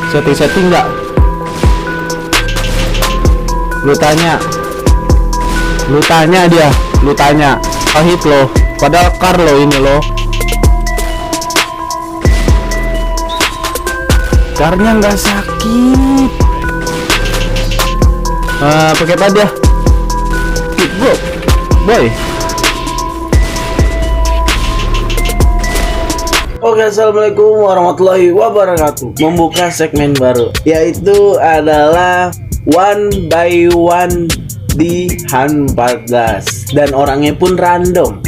Setting nggak? Lu tanya dia, lu tanya. Hit lo, padahal car lo ini lo. Karnya nggak sakit. Pakai apa dia? Hit bro, boy. Oke, assalamualaikum warahmatullahi wabarakatuh. Membuka segmen baru, yaitu adalah one by one di Han 14. Dan orangnya pun random.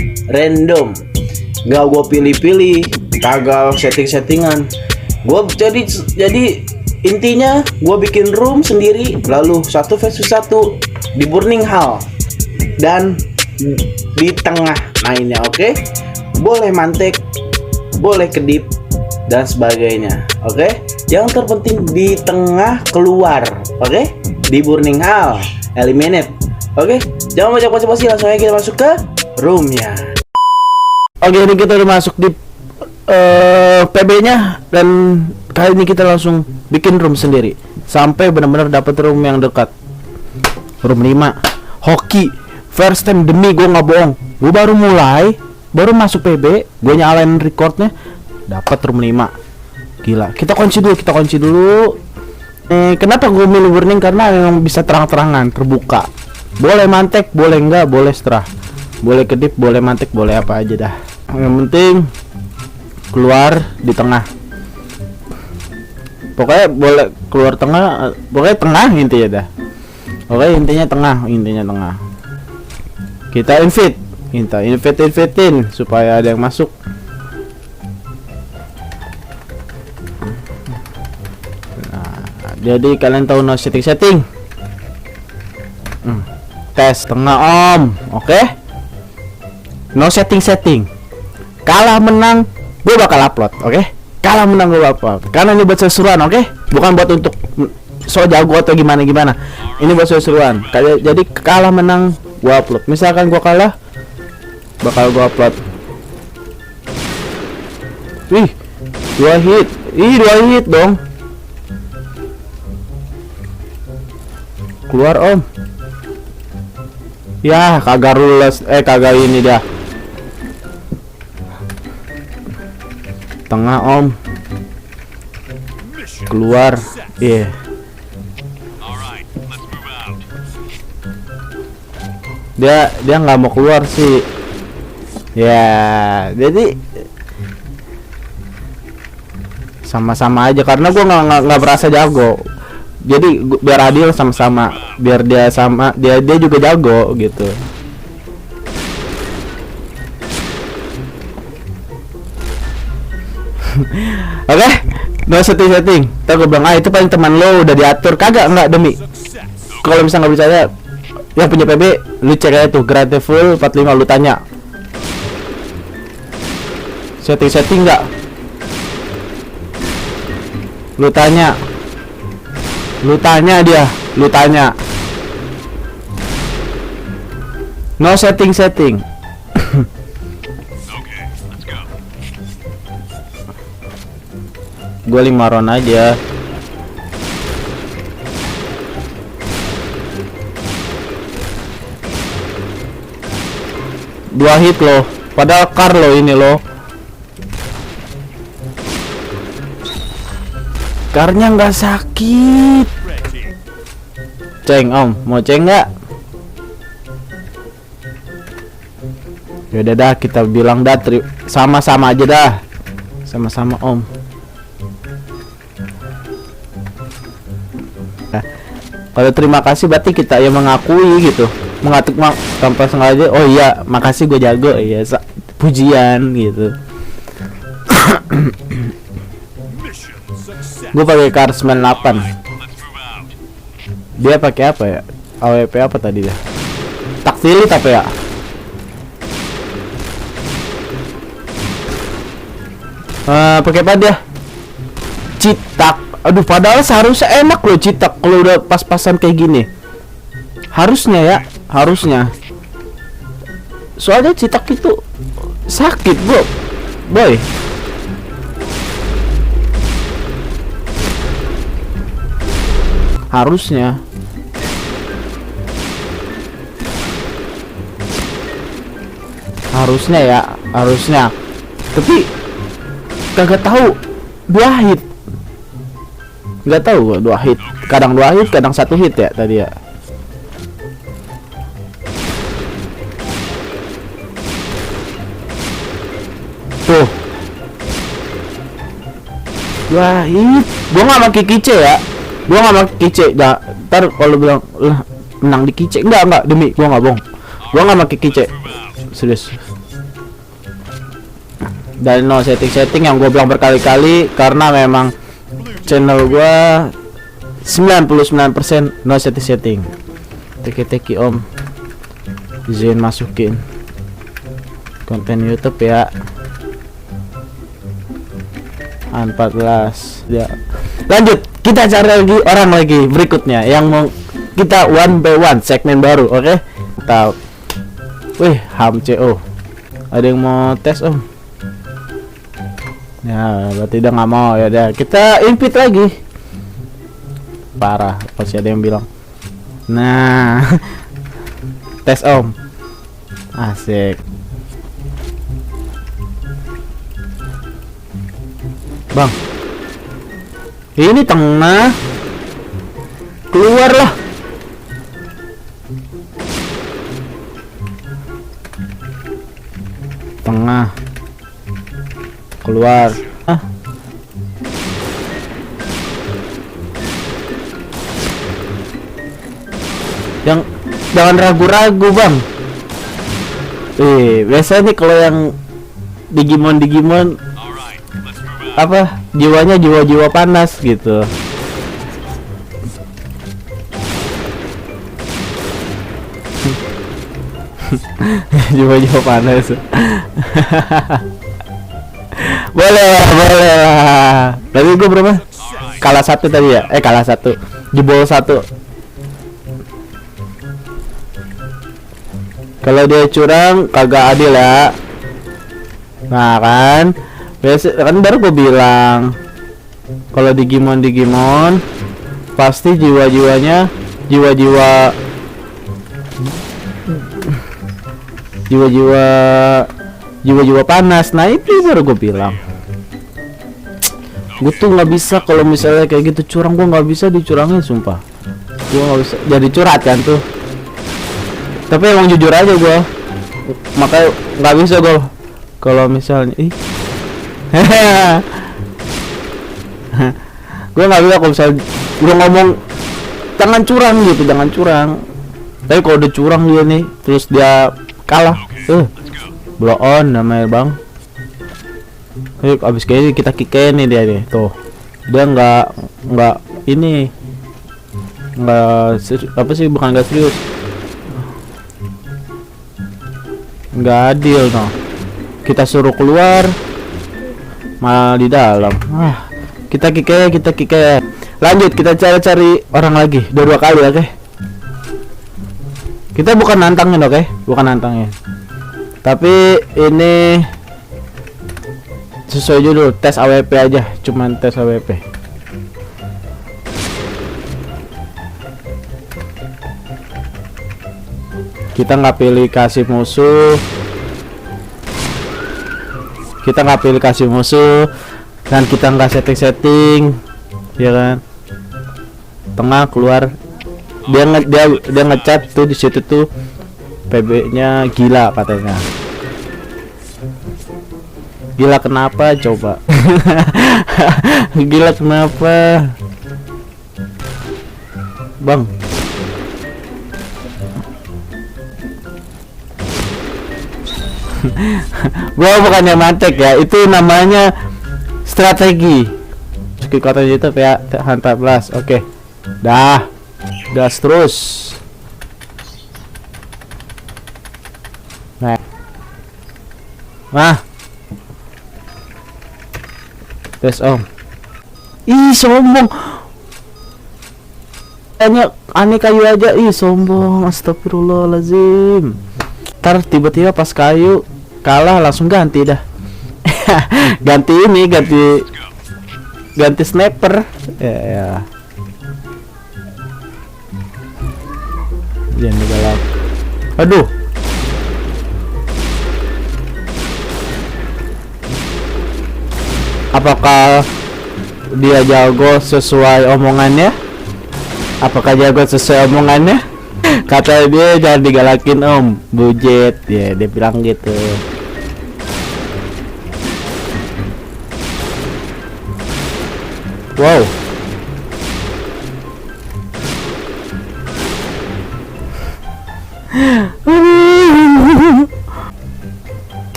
Gak gue pilih-pilih, kagak setting-settingan. Gue jadi intinya gue bikin room sendiri, lalu 1 versus 1 di Burning Hall dan di tengah mainnya. Oke, boleh mantek, boleh kedip dan sebagainya. Oke, yang terpenting di tengah keluar. Oke, di Burning Hall eliminate. Oke, jangan banyak basa-basi, langsung aja kita masuk ke roomnya. Oke, ini kita udah masuk di PB-nya dan kali ini kita langsung bikin room sendiri sampai benar-benar dapat room yang dekat. Room 5 hoki first time, demi gue nggak bohong. Gue baru mulai, baru masuk PB, gue nyalain recordnya, dapat room 5. Gila, kita kunci dulu. Kenapa gue milih Burning? Karena memang bisa terang-terangan, terbuka. Boleh mantek, boleh enggak, boleh seterah, boleh kedip, boleh mantek, boleh apa aja dah. Yang penting keluar di tengah. Pokoknya boleh keluar tengah, pokoknya tengah intinya dah. Oke, intinya tengah. Kita invitein supaya ada yang masuk. Nah, jadi kalian tahu no setting. Tes tengah om, oke? No setting. Kalah menang, gue bakal upload, oke? Kalah menang gue upload. Karena ini buat seru-seruan, oke? Bukan buat untuk so jago atau gimana. Ini buat seru-seruan. Jadi kalah menang gue upload. Misalkan gue kalah, bakal gue upload. Wih, 2 hit dong. Keluar om. Ya kagak rules, kagak ini dah. Tengah om. Keluar. Dia nggak mau keluar sih. Ya, jadi sama-sama aja karena gua nggak berasa jago. Jadi biar adil sama-sama, biar dia juga jago gitu. Oke, no setting. Ntar gue bilang, itu paling teman lo udah diatur. Kagak, enggak, demi. Kalau misalnya nggak percaya, yang punya PB, lu cek aja tuh, Grateful 45, lu tanya. Setting nggak? Lu tanya dia. No setting. Gue 5 round aja. Dua hit loh, padahal car lo ini loh. Karnya nggak sakit. Ceng om, mau ceng nggak? Yaudah dah, kita bilang dah sama-sama aja dah. Sama-sama om. Nah, kalau terima kasih berarti kita yang mengakui gitu, mengatuk tanpa sengaja. Oh iya, makasih gue jago. Iya, pujian gitu. Gue pakai car 98. Dia pakai apa ya? AWP apa tadi dah? Taktilit apa ya? Pakai apa dia? Citak. Aduh, padahal seharusnya enak loh citak kalau udah pas-pasan kayak gini. Harusnya. Soalnya citak itu sakit, bro. Boy. Harusnya. Harusnya. Tapi kagak tahu 2 hit. Nggak tahu gua 2 hit. Kadang 2 hit, kadang 1 hit ya tadi ya. Tuh. 2 hit. Gua nggak pakai kice ya. Gua nggak pakai kice. Ntar kalau bilang lah menang di kice, enggak demi gua nggak bohong. Gua nggak pakai kice. Serius. Dan no setting yang gue bilang berkali-kali, karena memang channel gue 99% no setting. Teki om, izin masukin konten YouTube ya. 14 ya. Lanjut, kita cari lagi orang lagi berikutnya yang mau kita 1 by 1 segmen baru, oke? Kita, wih, HAM-CO. Ada yang mau tes om? Ya, berarti udah nggak mau. Ya udah, kita invite lagi. Parah, pasti ada yang bilang. Nah, tes om. Asik. Bang, ini tengah. Keluarlah. Tengah. Keluar. Yang jangan ragu-ragu bang. Biasanya nih kalau yang Digimon apa jiwanya jiwa panas gitu. Jiwa panas. Boleh lah. Tadi gue berapa? Kalah 1 tadi ya? Kalah 1. Jebol 1. Kalau dia curang kagak adil ya. Nah kan, biasa kan baru gue bilang. Kalau Digimon pasti jiwa-jiwanya jiwa-jiwa panas. Nah itu baru gue bilang. Gue tuh nggak bisa kalau misalnya kayak gitu curang, gue nggak bisa dicurangin sumpah. Gue nggak bisa jadi curhat kan tuh. Tapi emang jujur aja gue, makanya nggak bisa gue kalau misalnya gue nggak bisa kalau misalnya gue ngomong jangan curang gitu, jangan curang. Tapi kalau udah curang dia nih terus dia kalah, blow on namanya bang. Abis kayaknya kita kick nih dia nih tuh, dia nggak ini apa sih, bukan nggak serius, nggak adil no. Kita suruh keluar malah di dalam. Kita kick. Lanjut, kita cari orang lagi. Dua kali, oke? Kita bukan nantangin, oke? Bukan nantangin. Tapi ini sesuai judul, tes AWP aja, cuman tes AWP. Kita nggak pilih kasih musuh. Dan kita nggak setting, ya kan? Tengah keluar. Dia ngechat tuh di situ tuh, PB-nya gila katanya. Gila kenapa coba? Gila kenapa? Bang. Gua bukannya mantek ya, itu namanya strategi. Skill katanya itu ya, 14. Oke. Gas terus. Nah. Tes om. Ih sombong. Hanya aneh kayu aja. Ih sombong. Astagfirullahaladzim. Ntar tiba-tiba pas kayu kalah langsung ganti dah. ganti sniper. Ya. Jangan digalak. Aduh. Apakah dia jago sesuai omongannya? Apakah jago sesuai omongannya? Kata dia jangan digalakin om, bujet. Ya dia bilang gitu. Wow.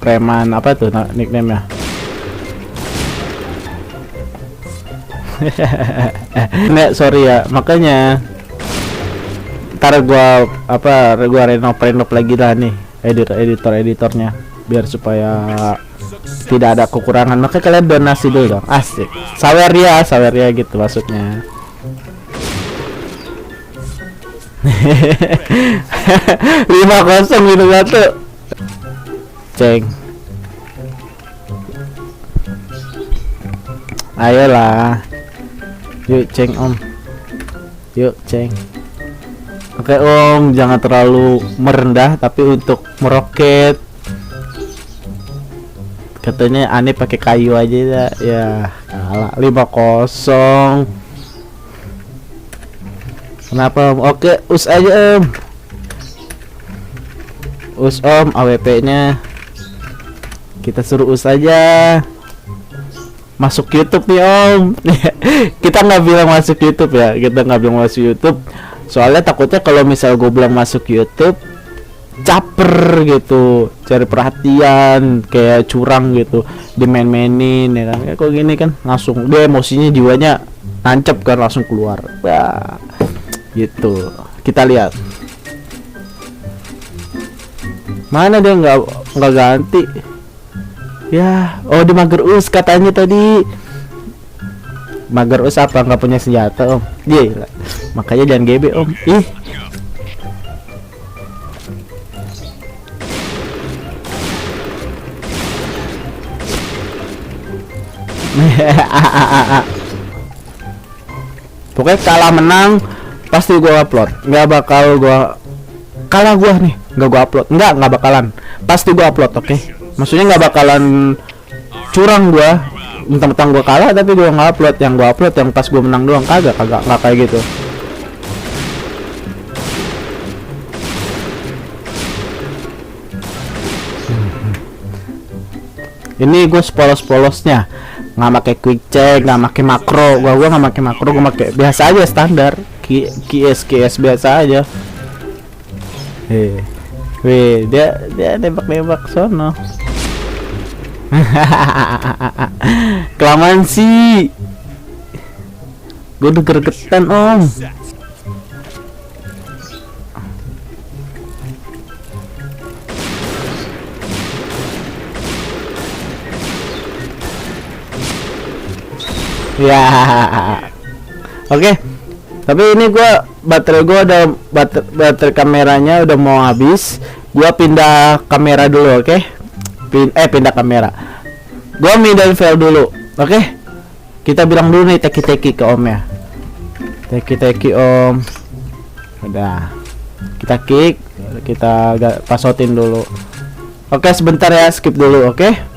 Preman apa tuh nickname-nya? Nek sorry ya, makanya ntar gua renov lagi lah nih editornya biar supaya tidak ada kekurangan. Makanya kalian donasi dulu dong, asik. Saweria gitu maksudnya. 5-0 minus 1. Ceng. Ayolah. Yuk ceng om. Yuk ceng. Oke om, jangan terlalu merendah tapi untuk meroket. Katanya aneh pakai kayu aja ya. Kalah 5-0. Kenapa om? Oke, us aja om. Us om, AWP nya kita suruh us aja. Masuk YouTube nih om. Kita nggak bilang masuk YouTube ya, kita nggak bilang masuk YouTube soalnya takutnya kalau misal gue bilang masuk YouTube caper gitu, cari perhatian kayak curang gitu, dimain-mainin ya kan. Ya, kok gini kan langsung dia emosinya, jiwanya nancep kan, langsung keluar. Wah, gitu. Kita lihat mana dia nggak ganti ya. Oh di mager us katanya tadi. Mager us apa nggak punya senjata om? Iya, makanya jangan GB om. Ih. Pokoknya kalah menang pasti gua upload. Nggak bakal gua kalah gua nih nggak gua upload. Nggak bakalan. Pasti gua upload, oke? Maksudnya nggak bakalan curang gua. Mentang-mentang gua kalah tapi gua nggak upload. Yang gua upload yang pas gua menang doang. Kagak nggak kayak gitu. Ini gue polos-polosnya nggak pakai quick check, nggak pakai makro. Gua nggak pakai makro, gua pakai biasa aja standar QS biasa aja. Weh, dia nembak sono. Kelamaan sih. Gue udah gregetan om. Ya. Oke. Tapi ini baterai kameranya udah mau habis. Gua pindah kamera dulu, oke? Pindah kamera. Gua mindahin file dulu, oke? Kita bilang dulu nih teki-teki ke om ya. Teki-teki om. Udah. Kita kick, kita pasotin dulu. Oke, sebentar ya, skip dulu, oke?